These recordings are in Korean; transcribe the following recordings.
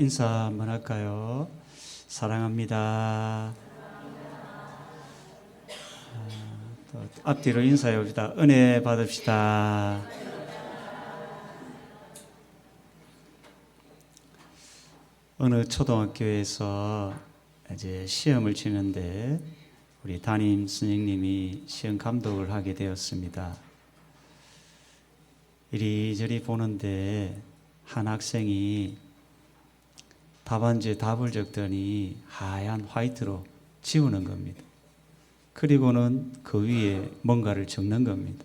인사 한번 할까요? 사랑합니다. 또 앞뒤로 인사해 봅시다. 은혜 받읍시다. 어느 초등학교에서 이제 시험을 치는데 우리 담임 선생님이 시험 감독을 하게 되었습니다. 이리저리 보는데 한 학생이 답안지에 답을 적더니 하얀 화이트로 지우는 겁니다. 그리고는 그 위에 뭔가를 적는 겁니다.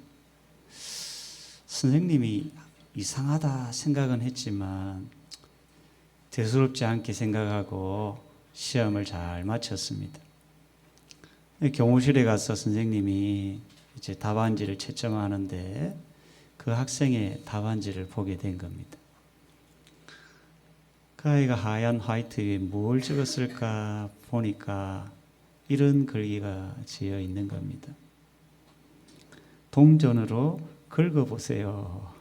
선생님이 이상하다 생각은 했지만 대수롭지 않게 생각하고 시험을 잘 마쳤습니다. 교무실에 가서 선생님이 이제 답안지를 채점하는데 그 학생의 답안지를 보게 된 겁니다. 그 아이가 하얀 화이트에 뭘 적었을까 보니까 이런 글귀가 지어 있는 겁니다. 동전으로 긁어보세요.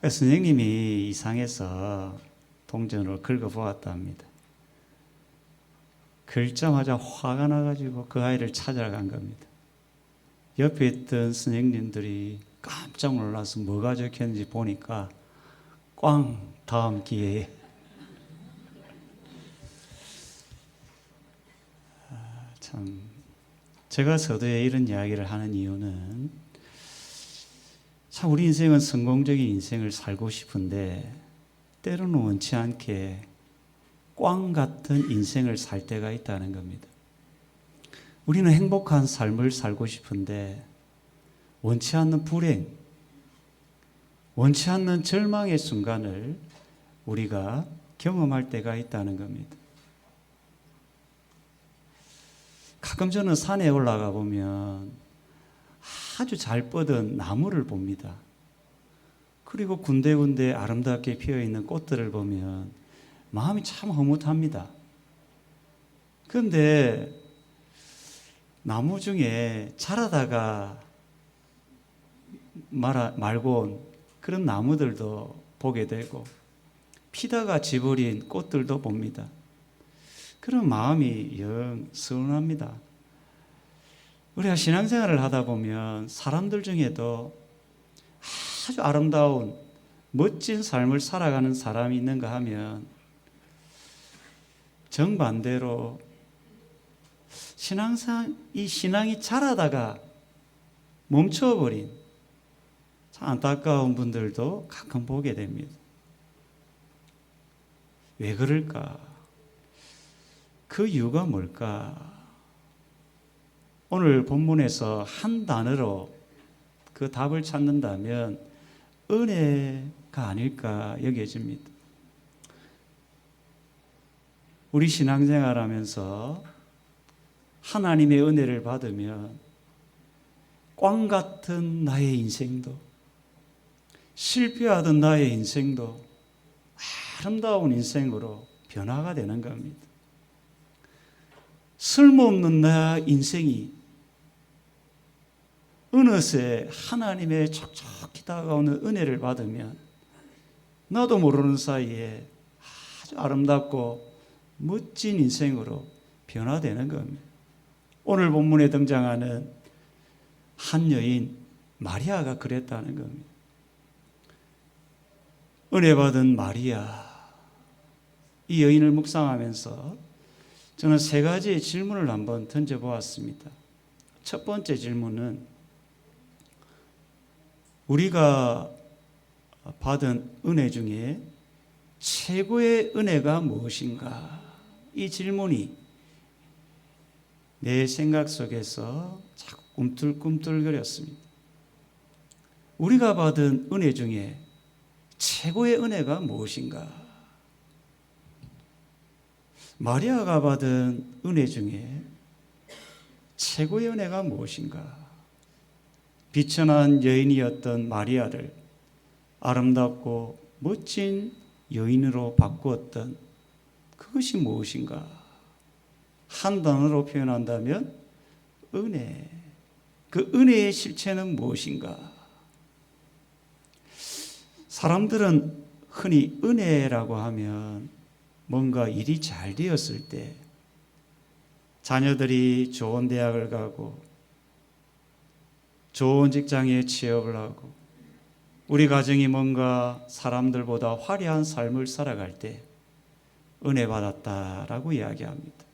선생님이 이상해서 동전으로 긁어보았답니다. 긁자마자 화가 나가지고 그 아이를 찾아간 겁니다. 옆에 있던 선생님들이 깜짝 놀라서 뭐가 적혔는지 보니까 꽝 다음 기회에 참 제가 서두에 이런 이야기를 하는 이유는 참 우리 인생은 성공적인 인생을 살고 싶은데 때로는 원치 않게 꽝 같은 인생을 살 때가 있다는 겁니다. 우리는 행복한 삶을 살고 싶은데 원치 않는 불행, 원치 않는 절망의 순간을 우리가 경험할 때가 있다는 겁니다. 가끔 저는 산에 올라가 보면 아주 잘 뻗은 나무를 봅니다. 그리고 군데군데 아름답게 피어있는 꽃들을 보면 마음이 참 흐뭇합니다. 그런데 나무 중에 자라다가 말고 온 그런 나무들도 보게 되고 피다가 지버린 꽃들도 봅니다. 그런 마음이 영 서운합니다. 우리가 신앙생활을 하다 보면 사람들 중에도 아주 아름다운 멋진 삶을 살아가는 사람이 있는가 하면 정반대로 이 신앙이 자라다가 멈춰버린 참 안타까운 분들도 가끔 보게 됩니다. 왜 그럴까? 그 이유가 뭘까? 오늘 본문에서 한 단어로 그 답을 찾는다면 은혜가 아닐까 여겨집니다. 우리 신앙생활 하면서 하나님의 은혜를 받으면 꽝 같은 나의 인생도 실패하던 나의 인생도 아름다운 인생으로 변화가 되는 겁니다. 쓸모없는 나 인생이 어느새 하나님의 촉촉히 다가오는 은혜를 받으면 나도 모르는 사이에 아주 아름답고 멋진 인생으로 변화되는 겁니다. 오늘 본문에 등장하는 한 여인 마리아가 그랬다는 겁니다. 은혜 받은 마리아, 이 여인을 묵상하면서 저는 세 가지의 질문을 한번 던져보았습니다. 첫 번째 질문은 우리가 받은 은혜 중에 최고의 은혜가 무엇인가? 이 질문이 내 생각 속에서 자꾸 꿈틀꿈틀거렸습니다. 우리가 받은 은혜 중에 최고의 은혜가 무엇인가? 마리아가 받은 은혜 중에 최고의 은혜가 무엇인가? 비천한 여인이었던 마리아를 아름답고 멋진 여인으로 바꾸었던 그것이 무엇인가? 한 단어로 표현한다면 은혜. 그 은혜의 실체는 무엇인가? 사람들은 흔히 은혜라고 하면 뭔가 일이 잘 되었을 때, 자녀들이 좋은 대학을 가고 좋은 직장에 취업을 하고 우리 가정이 뭔가 사람들보다 화려한 삶을 살아갈 때 은혜 받았다라고 이야기합니다.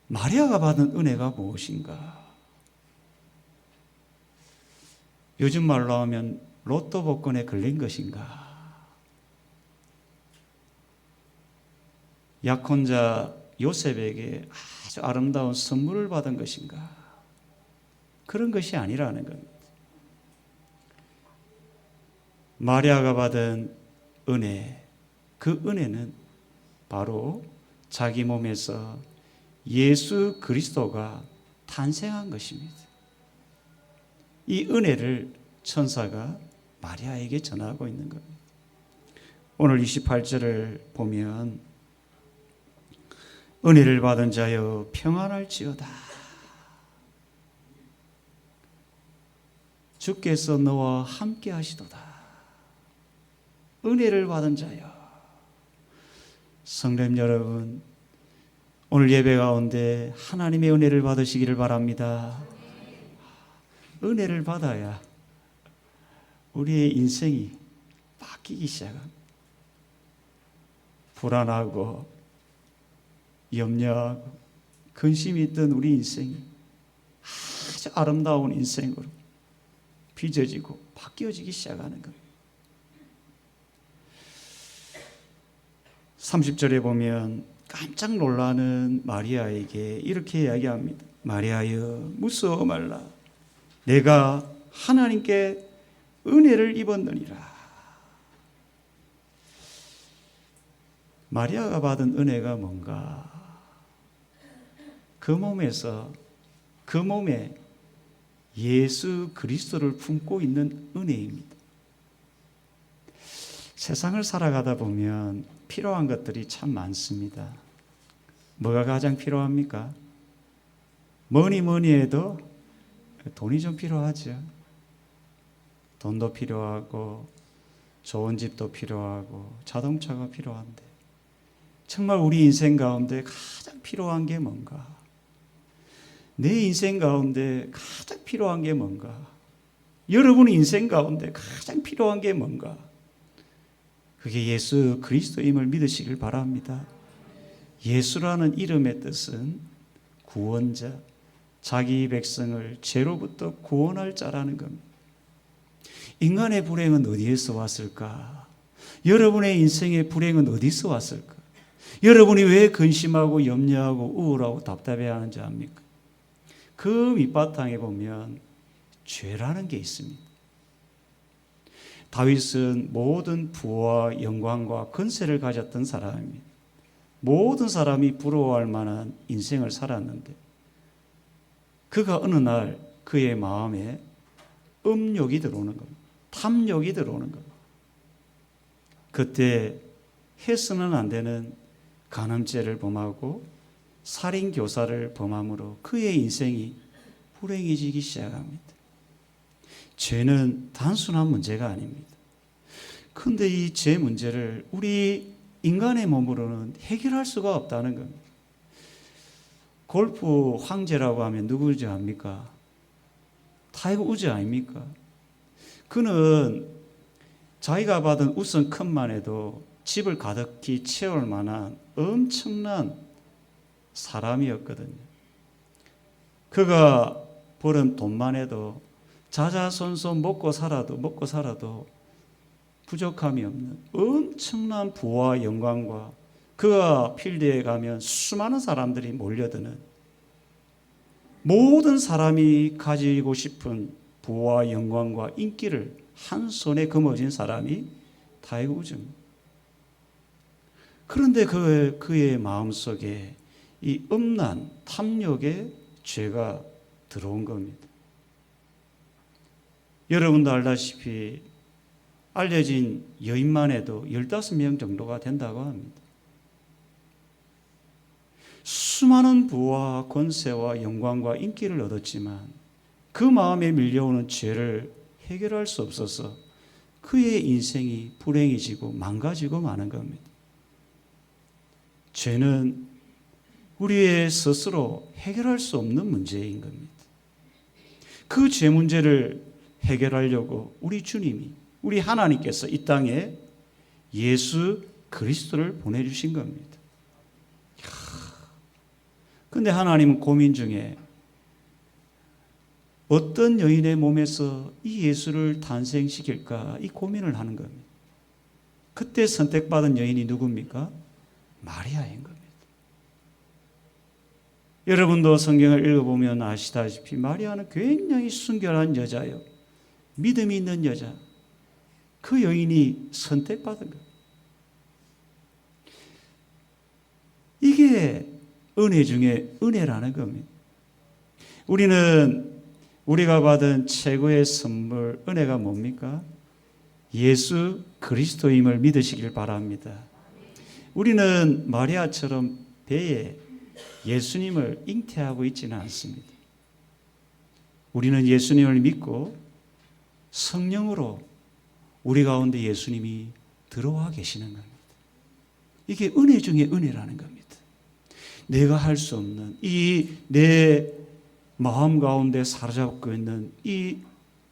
마리아가 받은 은혜가 무엇인가? 요즘 말로 하면 로또 복권에 걸린 것인가? 약혼자 요셉에게 아주 아름다운 선물을 받은 것인가? 그런 것이 아니라는 겁니다. 마리아가 받은 은혜, 그 은혜는 바로 자기 몸에서 예수 그리스도가 탄생한 것입니다. 이 은혜를 천사가 마리아에게 전하고 있는 겁니다. 오늘 28절을 보면 은혜를 받은 자여 평안할지어다. 주께서 너와 함께 하시도다. 은혜를 받은 자여. 성도님 여러분, 오늘 예배 가운데 하나님의 은혜를 받으시기를 바랍니다. 은혜를 받아야 우리의 인생이 바뀌기 시작합니다. 불안하고 염려하고 근심이 있던 우리 인생이 아주 아름다운 인생으로 빚어지고 바뀌어지기 시작하는 겁니다. 30절에 보면 깜짝 놀라는 마리아에게 이렇게 이야기합니다. 마리아여 무서워 말라. 내가 하나님께 은혜를 입었느니라. 마리아가 받은 은혜가 뭔가? 그 몸에 예수 그리스도를 품고 있는 은혜입니다. 세상을 살아가다 보면 필요한 것들이 참 많습니다. 뭐가 가장 필요합니까? 뭐니 해도 돈이 좀 필요하죠. 돈도 필요하고 좋은 집도 필요하고 자동차가 필요한데 정말 우리 인생 가운데 가장 필요한 게 뭔가? 내 인생 가운데 가장 필요한 게 뭔가? 여러분의 인생 가운데 가장 필요한 게 뭔가? 그게 예수 그리스도임을 믿으시길 바랍니다. 예수라는 이름의 뜻은 구원자, 자기 백성을 죄로부터 구원할 자라는 겁니다. 인간의 불행은 어디에서 왔을까? 여러분의 인생의 불행은 어디서 왔을까? 여러분이 왜 근심하고 염려하고 우울하고 답답해하는지 압니까? 그 밑바탕에 보면 죄라는 게 있습니다. 다윗은 모든 부와 영광과 권세를 가졌던 사람입니다. 모든 사람이 부러워할 만한 인생을 살았는데 그가 어느 날 그의 마음에 음욕이 들어오는 겁니다. 탐욕이 들어오는 겁니다. 그때 해서는 안 되는 간음죄를 범하고 살인교사를 범함으로 그의 인생이 불행해지기 시작합니다. 죄는 단순한 문제가 아닙니다. 그런데 이 죄 문제를 우리 인간의 몸으로는 해결할 수가 없다는 겁니다. 골프 황제라고 하면 누구지 압니까? 타이거 우즈 아닙니까? 그는 자기가 받은 우승컵만 해도 집을 가득히 채울 만한 엄청난 사람이었거든요. 그가 벌은 돈만 해도 자자손손 먹고 살아도 부족함이 없는 엄청난 부와 영광과 그가 필드에 가면 수많은 사람들이 몰려드는 모든 사람이 가지고 싶은 부와 영광과 인기를 한 손에 거머쥔 사람이 타이거 우즈입니다. 그런데 그의 마음속에 이 음란, 탐욕의 죄가 들어온 겁니다. 여러분도 알다시피 알려진 여인만 해도 15명 정도가 된다고 합니다. 수많은 부와 권세와 영광과 인기를 얻었지만 그 마음에 밀려오는 죄를 해결할 수 없어서 그의 인생이 불행해지고 망가지고 마는 겁니다. 죄는 우리의 스스로 해결할 수 없는 문제인 겁니다. 그 죄 문제를 해결하려고 우리 주님이, 우리 하나님께서 이 땅에 예수 그리스도를 보내주신 겁니다. 그런데 하나님은 고민 중에 어떤 여인의 몸에서 이 예수를 탄생시킬까 이 고민을 하는 겁니다. 그때 선택받은 여인이 누굽니까? 마리아인 겁니다. 여러분도 성경을 읽어보면 아시다시피 마리아는 굉장히 순결한 여자예요. 믿음이 있는 여자. 그 여인이 선택받은 거예요. 이게 은혜 중에 은혜라는 겁니다. 우리가 받은 최고의 선물, 은혜가 뭡니까? 예수 그리스도임을 믿으시길 바랍니다. 우리는 마리아처럼 배에 예수님을 잉태하고 있지는 않습니다. 우리는 예수님을 믿고 성령으로 우리 가운데 예수님이 들어와 계시는 겁니다. 이게 은혜 중에 은혜라는 겁니다. 내가 할 수 없는 내 마음 가운데 사로잡고 있는 이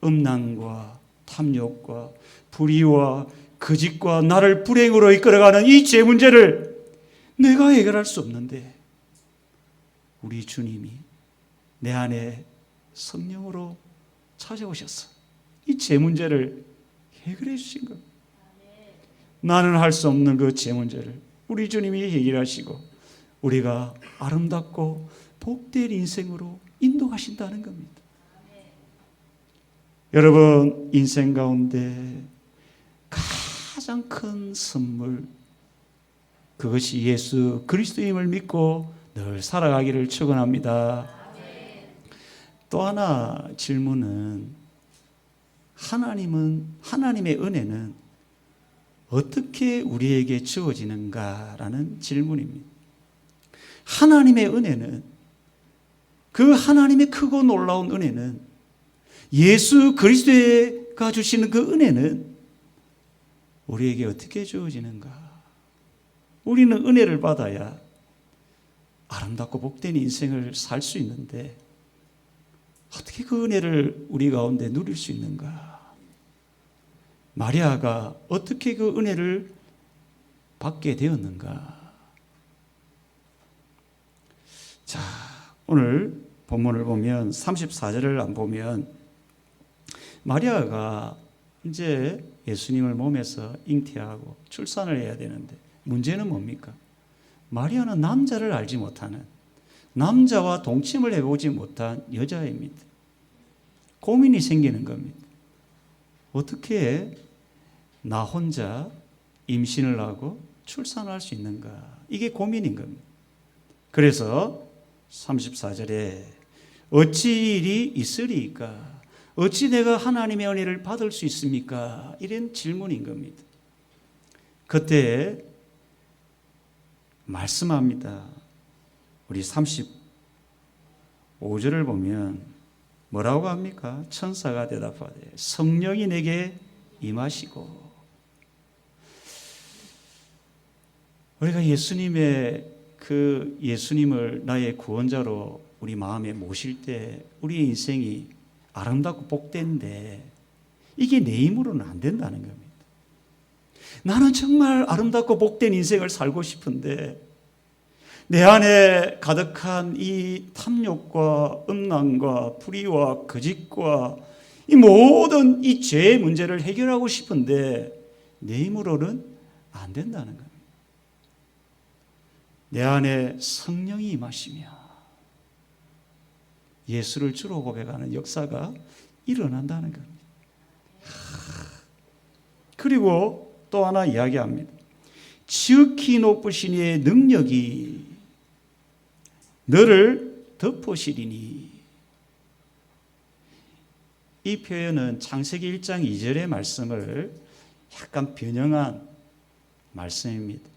음란과 탐욕과 불의와 거짓과 나를 불행으로 이끌어가는 이 죄 문제를 내가 해결할 수 없는데 우리 주님이 내 안에 성령으로 찾아오셔서 이 죄 문제를 해결해 주신 겁니다. 나는 할 수 없는 그 죄 문제를 우리 주님이 해결하시고 우리가 아름답고 복된 인생으로 인도하신다는 겁니다. 여러분, 인생 가운데 가장 큰 선물, 그것이 예수 그리스도임을 믿고 늘 살아가기를 축원합니다. 또 하나 질문은, 하나님의 은혜는 어떻게 우리에게 주어지는가라는 질문입니다. 하나님의 은혜는, 그 하나님의 크고 놀라운 은혜는, 예수 그리스도가 주시는 그 은혜는 우리에게 어떻게 주어지는가? 우리는 은혜를 받아야 아름답고 복된 인생을 살 수 있는데 어떻게 그 은혜를 우리 가운데 누릴 수 있는가? 마리아가 어떻게 그 은혜를 받게 되었는가? 자, 오늘 본문을 보면 34절을 안 보면 마리아가 이제 예수님을 몸에서 잉태하고 출산을 해야 되는데 문제는 뭡니까? 마리아는 남자를 알지 못하는, 남자와 동침을 해보지 못한 여자입니다. 고민이 생기는 겁니다. 어떻게 나 혼자 임신을 하고 출산할 수 있는가? 이게 고민인 겁니다. 그래서 34절에 어찌 일이 있으리이까? 어찌 내가 하나님의 은혜를 받을 수 있습니까? 이런 질문인 겁니다. 그때 말씀합니다. 우리 35절을 보면 뭐라고 합니까? 천사가 대답하되 성령이 내게 임하시고. 우리가 예수님을 나의 구원자로 우리 마음에 모실 때 우리의 인생이 아름답고 복된데 이게 내 힘으로는 안 된다는 겁니다. 나는 정말 아름답고 복된 인생을 살고 싶은데 내 안에 가득한 이 탐욕과 음란과 불의와 거짓과 이 모든 이 죄의 문제를 해결하고 싶은데 내 힘으로는 안 된다는 겁니다. 내 안에 성령이 임하시며 예수를 주로 고백하는 역사가 일어난다는 겁니다. 그리고 또 하나 이야기합니다. 지극히 높으신 이의 능력이 너를 덮으시리니. 이 표현은 창세기 1장 2절의 말씀을 약간 변형한 말씀입니다.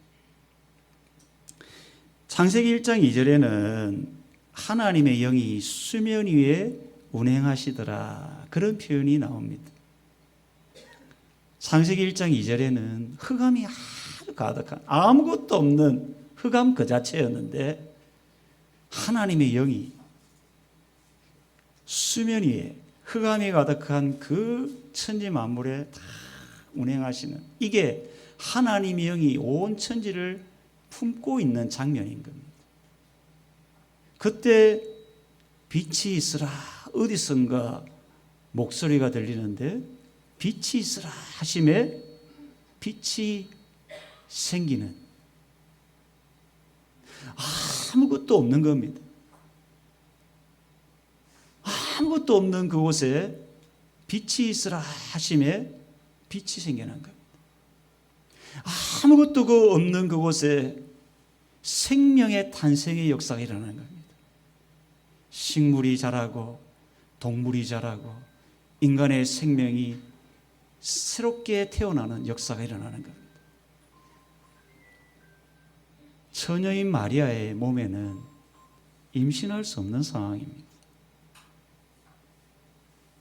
창세기 1장 2절에는 하나님의 영이 수면 위에 운행하시더라, 그런 표현이 나옵니다. 창세기 1장 2절에는 흑암이 아주 가득한 아무것도 없는 흑암 그 자체였는데 하나님의 영이 수면 위에 흑암이 가득한 그 천지 만물에 다 운행하시는, 이게 하나님의 영이 온 천지를 품고 있는 장면인 겁니다. 그때 빛이 있으라 어디선가 목소리가 들리는데 빛이 있으라 하심에 빛이 생기는, 아무것도 없는 겁니다. 아무것도 없는 그곳에 빛이 있으라 하심에 빛이 생겨난 겁니다. 아무것도 없는 그곳에 생명의 탄생의 역사가 일어나는 겁니다. 식물이 자라고 동물이 자라고 인간의 생명이 새롭게 태어나는 역사가 일어나는 겁니다. 처녀인 마리아의 몸에는 임신할 수 없는 상황입니다.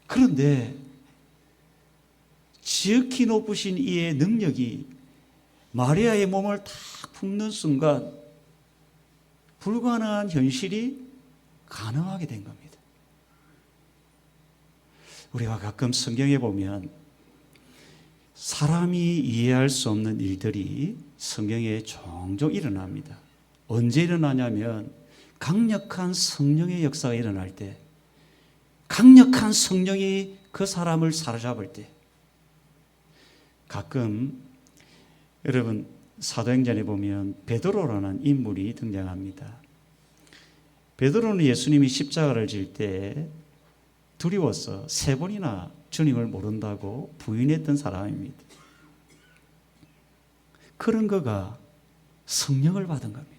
그런데 지극히 높으신 이의 능력이 마리아의 몸을 다 품는 순간 불가능한 현실이 가능하게 된 겁니다. 우리가 가끔 성경에 보면 사람이 이해할 수 없는 일들이 성경에 종종 일어납니다. 언제 일어나냐면 강력한 성령의 역사가 일어날 때, 강력한 성령이 그 사람을 사로잡을 때, 가끔 여러분 사도행전에 보면 베드로라는 인물이 등장합니다. 베드로는 예수님이 십자가를 질 때 두려워서 3번이나 주님을 모른다고 부인했던 사람입니다. 그런 그가 성령을 받은 겁니다.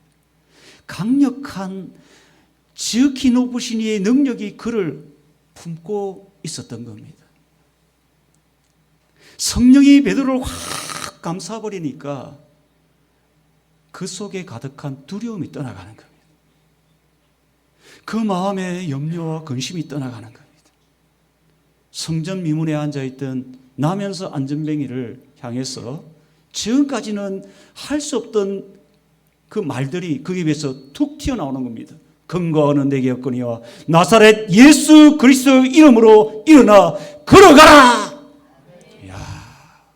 강력한 지극히 높으신 이의 능력이 그를 품고 있었던 겁니다. 성령이 베드로를 확 감싸버리니까 그 속에 가득한 두려움이 떠나가는 겁니다. 그 마음에 염려와 근심이 떠나가는 겁니다. 성전 미문에 앉아있던 나면서 안전뱅이를 향해서 지금까지는 할 수 없던 그 말들이 그 입에서 툭 튀어나오는 겁니다. 근거는 내게 없거니와 나사렛 예수 그리스도 이름으로 일어나 걸어가라. 이야,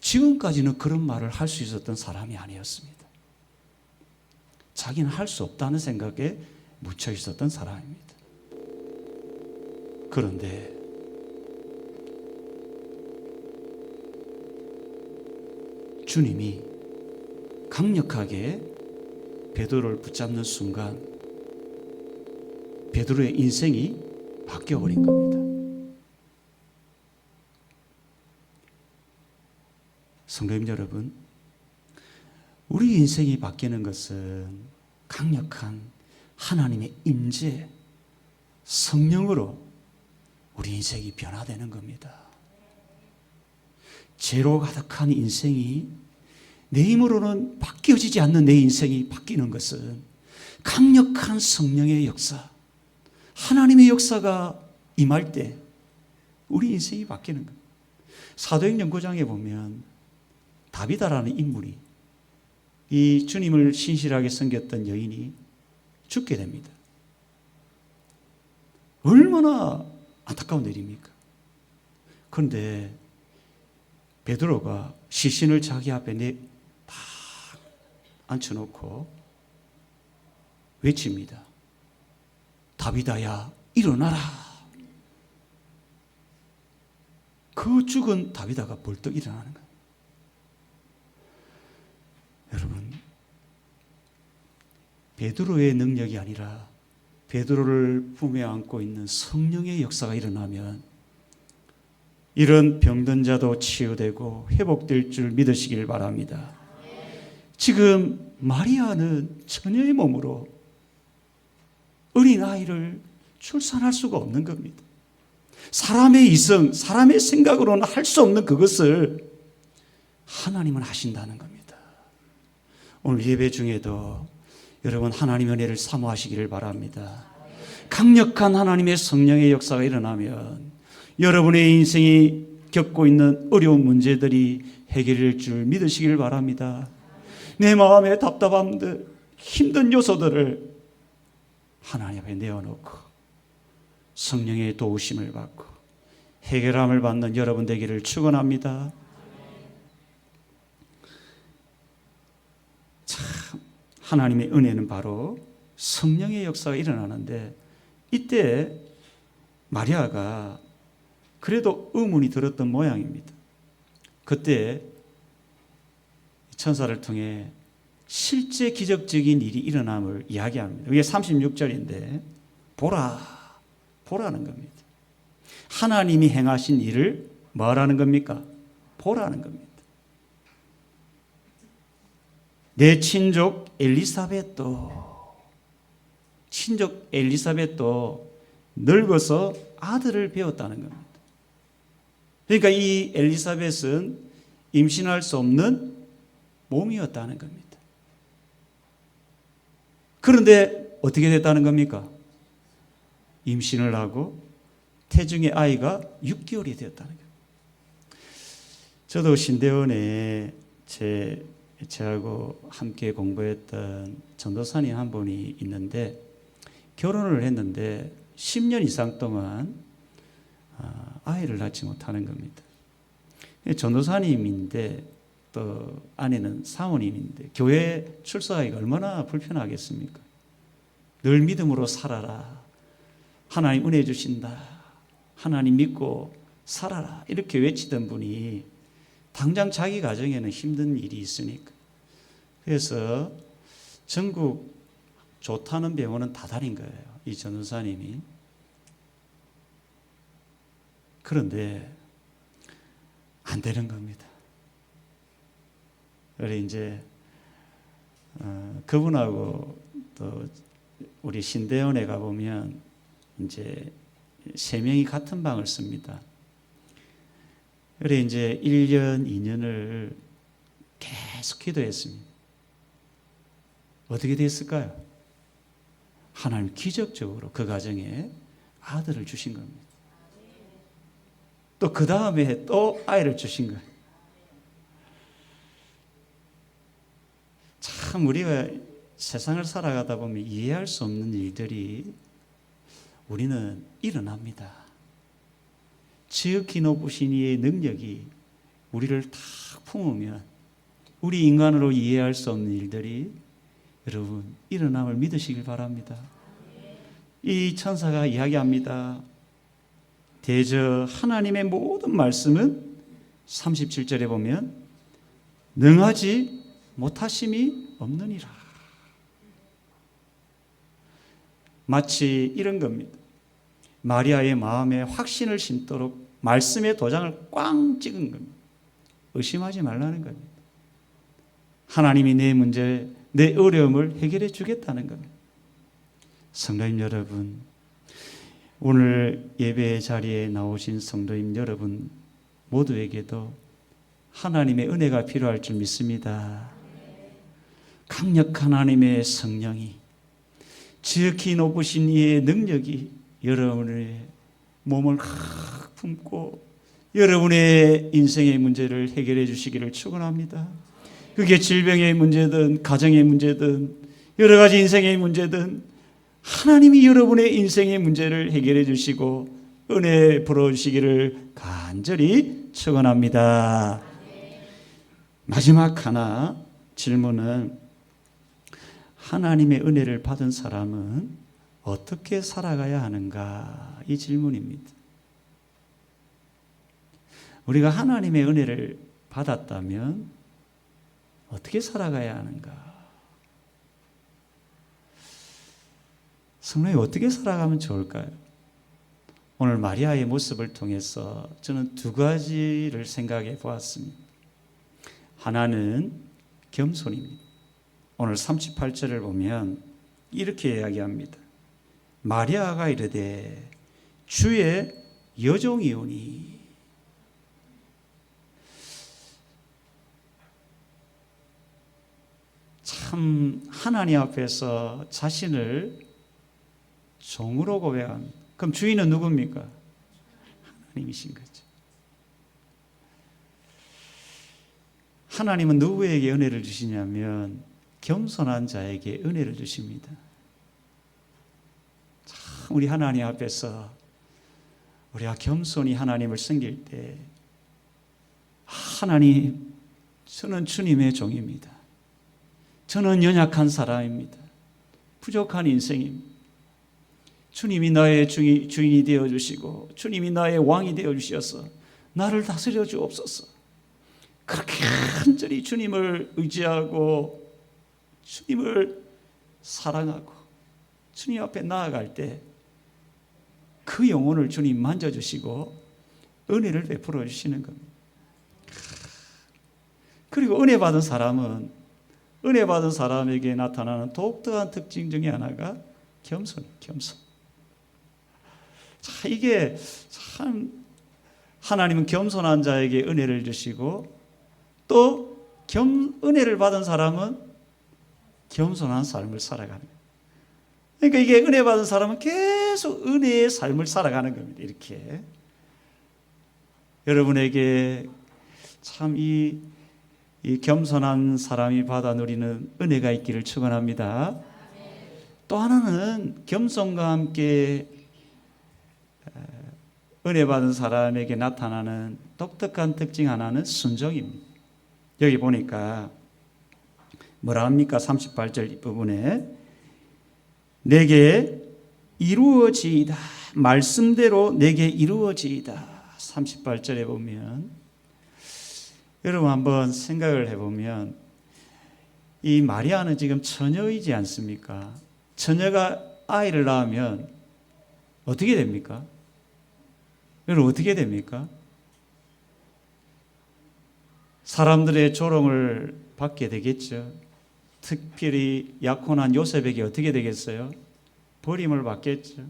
지금까지는 그런 말을 할 수 있었던 사람이 아니었습니다. 자기는 할 수 없다는 생각에 묻혀 있었던 사람입니다. 그런데 주님이 강력하게 베드로를 붙잡는 순간 베드로의 인생이 바뀌어버린 겁니다. 성도님 여러분, 우리 인생이 바뀌는 것은 강력한 하나님의 임재, 성령으로 우리 인생이 변화되는 겁니다. 죄로 가득한 인생이 내 힘으로는 바뀌어지지 않는 내 인생이 바뀌는 것은 강력한 성령의 역사, 하나님의 역사가 임할 때 우리 인생이 바뀌는 겁니다. 사도행전 9장에 보면 다비다라는 인물이, 이 주님을 신실하게 섬겼던 여인이 죽게 됩니다. 얼마나 안타까운 일입니까? 그런데 베드로가 시신을 자기 앞에 다 앉혀놓고 외칩니다. 다비다야 일어나라. 그 죽은 다비다가 벌떡 일어나는 거예요. 여러분, 베드로의 능력이 아니라 베드로를 품에 안고 있는 성령의 역사가 일어나면 이런 병든 자도 치유되고 회복될 줄 믿으시길 바랍니다. 지금 마리아는 처녀의 몸으로 어린아이를 출산할 수가 없는 겁니다. 사람의 이성, 사람의 생각으로는 할 수 없는 그것을 하나님은 하신다는 겁니다. 오늘 예배 중에도 여러분 하나님의 은혜를 사모하시기를 바랍니다. 강력한 하나님의 성령의 역사가 일어나면 여러분의 인생이 겪고 있는 어려운 문제들이 해결될 줄 믿으시길 바랍니다. 내 마음의 답답함들, 힘든 요소들을 하나님 앞에 내어놓고 성령의 도우심을 받고 해결함을 받는 여러분 되기를 축원합니다. 참 하나님의 은혜는 바로 성령의 역사가 일어나는데, 이때 마리아가 그래도 의문이 들었던 모양입니다. 그때 천사를 통해 실제 기적적인 일이 일어남을 이야기합니다. 이게 36절인데 보라는 겁니다. 하나님이 행하신 일을 뭐라는 겁니까? 보라는 겁니다. 내 친족 엘리사벳도 늙어서 아들을 배웠다는 겁니다. 그러니까 이 엘리사벳은 임신할 수 없는 몸이었다는 겁니다. 그런데 어떻게 됐다는 겁니까? 임신을 하고 태중의 아이가 6개월이 되었다는 겁니다. 저도 신대원에 저하고 함께 공부했던 전도사님 한 분이 있는데, 결혼을 했는데 10년 이상 동안 아이를 낳지 못하는 겁니다. 전도사님인데 또 아내는 사모님인데 교회 출석하기가 얼마나 불편하겠습니까? 늘 믿음으로 살아라, 하나님 은혜 주신다, 하나님 믿고 살아라, 이렇게 외치던 분이 당장 자기 가정에는 힘든 일이 있으니까, 그래서 전국 좋다는 병원은 다 다닌 거예요, 이 전도사님이. 그런데 안 되는 겁니다. 그래 이제 그분하고 또 우리 신대원에 가보면 이제 3명이 같은 방을 씁니다. 그래 이제 1년, 2년을 계속 기도했습니다. 어떻게 됐을까요? 하나님 기적적으로 그 가정에 아들을 주신 겁니다. 또 그 다음에 또 아이를 주신 거예요. 참 우리가 세상을 살아가다 보면 이해할 수 없는 일들이 우리는 일어납니다. 지극히 높으신 이의 능력이 우리를 다 품으면 우리 인간으로 이해할 수 없는 일들이 여러분 일어남을 믿으시길 바랍니다. 이 천사가 이야기합니다. 대저 하나님의 모든 말씀은 37절에 보면 능하지 못하심이 없느니라. 마치 이런 겁니다. 마리아의 마음에 확신을 심도록 말씀의 도장을 꽝 찍은 겁니다. 의심하지 말라는 겁니다. 하나님이 내 문제, 내 어려움을 해결해 주겠다는 겁니다. 성도님 여러분, 오늘 예배 자리에 나오신 성도님 여러분 모두에게도 하나님의 은혜가 필요할 줄 믿습니다. 강력한 하나님의 성령이, 지극히 높으신 이의 능력이 여러분의 몸을 확 품고 여러분의 인생의 문제를 해결해 주시기를 축원합니다. 그게 질병의 문제든 가정의 문제든 여러 가지 인생의 문제든 하나님이 여러분의 인생의 문제를 해결해 주시고 은혜 부어주시기를 간절히 축원합니다. 마지막 하나 질문은, 하나님의 은혜를 받은 사람은 어떻게 살아가야 하는가? 이 질문입니다. 우리가 하나님의 은혜를 받았다면 어떻게 살아가야 하는가? 성령이 어떻게 살아가면 좋을까요? 오늘 마리아의 모습을 통해서 저는 2가지를 생각해 보았습니다. 하나는 겸손입니다. 오늘 38절을 보면 이렇게 이야기합니다. 마리아가 이르되 주의 여종이오니. 참 하나님 앞에서 자신을 종으로 고백합니다. 그럼 주인은 누굽니까? 하나님이신 거죠. 하나님은 누구에게 은혜를 주시냐면 겸손한 자에게 은혜를 주십니다. 참 우리 하나님 앞에서 우리가 겸손히 하나님을 섬길 때 하나님, 저는 주님의 종입니다. 저는 연약한 사람입니다. 부족한 인생입니다. 주님이 나의 주인이 되어주시고 주님이 나의 왕이 되어주셔서 나를 다스려 주옵소서. 그렇게 간절히 주님을 의지하고 주님을 사랑하고 주님 앞에 나아갈 때 그 영혼을 주님 만져주시고 은혜를 베풀어 주시는 겁니다. 그리고 은혜 받은 사람에게 나타나는 독특한 특징 중에 하나가 겸손이에요. 겸손. 자, 이게 참 하나님은 겸손한 자에게 은혜를 주시고 또 은혜를 받은 사람은 겸손한 삶을 살아가는 거예요. 그러니까 이게 은혜 받은 사람은 계속 은혜의 삶을 살아가는 겁니다. 이렇게 여러분에게 참 이 겸손한 사람이 받아 누리는 은혜가 있기를 축원합니다. 또 하나는 겸손과 함께 은혜 받은 사람에게 나타나는 독특한 특징 하나는 순종입니다. 여기 보니까 뭐라 합니까? 38절 부분에 내게 이루어지이다. 말씀대로 내게 이루어지이다. 38절에 보면 여러분 한번 생각을 해보면 이 마리아는 지금 처녀이지 않습니까? 처녀가 아이를 낳으면 어떻게 됩니까? 여러분 어떻게 됩니까? 사람들의 조롱을 받게 되겠죠. 특별히 약혼한 요셉에게 어떻게 되겠어요? 버림을 받겠죠.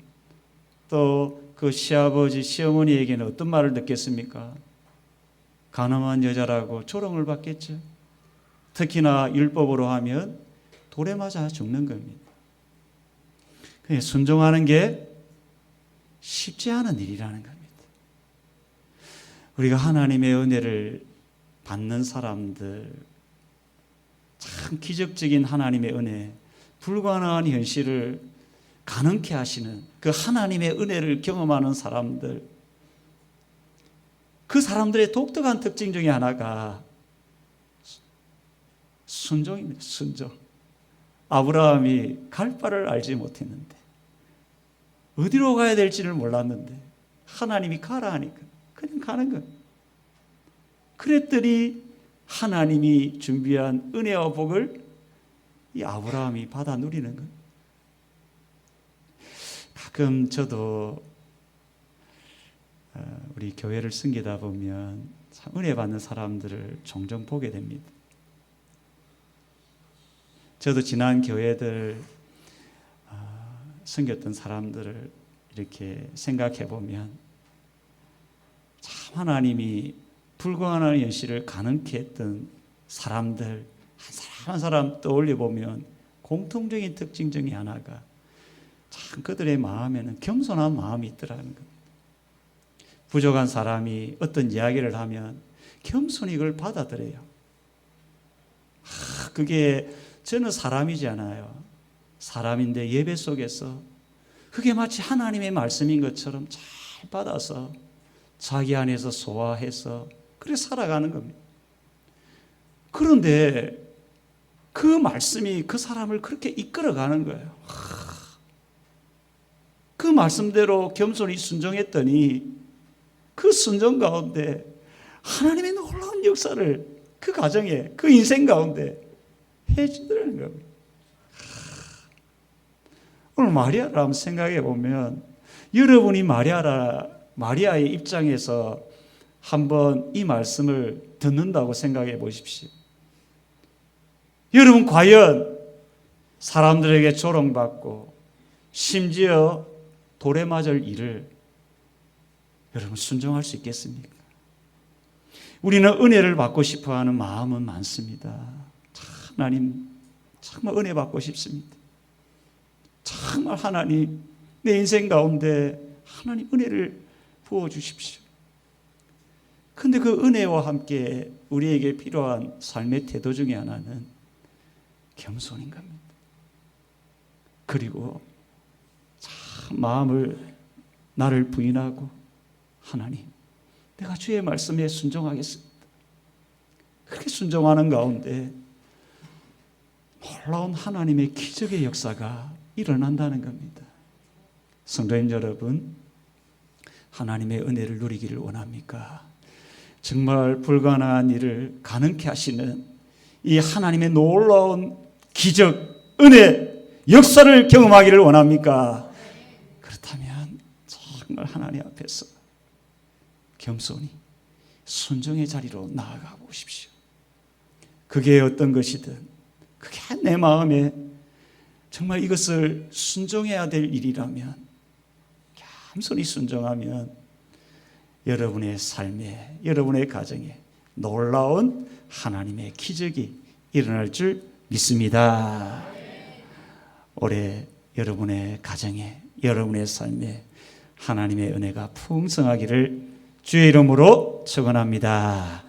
또 그 시아버지, 시어머니에게는 어떤 말을 듣겠습니까? 가늠한 여자라고 조롱을 받겠죠. 특히나 율법으로 하면 돌에 맞아 죽는 겁니다. 순종하는 게 쉽지 않은 일이라는 겁니다. 우리가 하나님의 은혜를 받는 사람들, 참 기적적인 하나님의 은혜, 불가능한 현실을 가능케 하시는 그 하나님의 은혜를 경험하는 사람들, 그 사람들의 독특한 특징 중에 하나가 순종입니다. 순종. 아브라함이 갈 바를 알지 못했는데 어디로 가야 될지를 몰랐는데 하나님이 가라 하니까 그냥 가는 거예요. 그랬더니 하나님이 준비한 은혜와 복을 이 아브라함이 받아 누리는 거예요. 가끔 저도 우리 교회를 섬기다 보면 참 은혜 받는 사람들을 종종 보게 됩니다. 저도 지난 교회들 섬겼던 사람들을 이렇게 생각해 보면 참 하나님이 불가능한 현실을 가능케 했던 사람들 한 사람 한 사람 떠올려 보면 공통적인 특징 중에 하나가 참 그들의 마음에는 겸손한 마음이 있더라는 겁니다. 부족한 사람이 어떤 이야기를 하면 겸손히 그걸 받아들여요. 그게 저는 사람이잖아요. 사람인데 예배 속에서 그게 마치 하나님의 말씀인 것처럼 잘 받아서 자기 안에서 소화해서 그렇게 살아가는 겁니다. 그런데 그 말씀이 그 사람을 그렇게 이끌어가는 거예요. 그 말씀대로 겸손히 순종했더니 그 순종 가운데 하나님의 놀라운 역사를 그 가정에 그 인생 가운데 해주더라는 겁니다. 오늘 마리아를 한번 생각해 보면 여러분이 마리아의 입장에서 한번 이 말씀을 듣는다고 생각해 보십시오. 여러분 과연 사람들에게 조롱받고 심지어 돌에 맞을 일을 여러분 순종할 수 있겠습니까? 우리는 은혜를 받고 싶어하는 마음은 많습니다. 하나님 정말 은혜 받고 싶습니다. 정말 하나님 내 인생 가운데 하나님 은혜를 부어주십시오. 근데 그 은혜와 함께 우리에게 필요한 삶의 태도 중에 하나는 겸손인 겁니다. 그리고 참 마음을 나를 부인하고 하나님, 내가 주의 말씀에 순종하겠습니다. 그렇게 순종하는 가운데 놀라운 하나님의 기적의 역사가 일어난다는 겁니다. 성도님 여러분, 하나님의 은혜를 누리기를 원합니까? 정말 불가능한 일을 가능케 하시는 이 하나님의 놀라운 기적, 은혜, 역사를 경험하기를 원합니까? 그렇다면 정말 하나님 앞에서 겸손히 순종의 자리로 나아가 보십시오. 그게 어떤 것이든, 그게 내 마음에 정말 이것을 순종해야 될 일이라면, 겸손히 순종하면 여러분의 삶에, 여러분의 가정에 놀라운 하나님의 기적이 일어날 줄 믿습니다. 올해 여러분의 가정에, 여러분의 삶에 하나님의 은혜가 풍성하기를 주의 이름으로 축원합니다.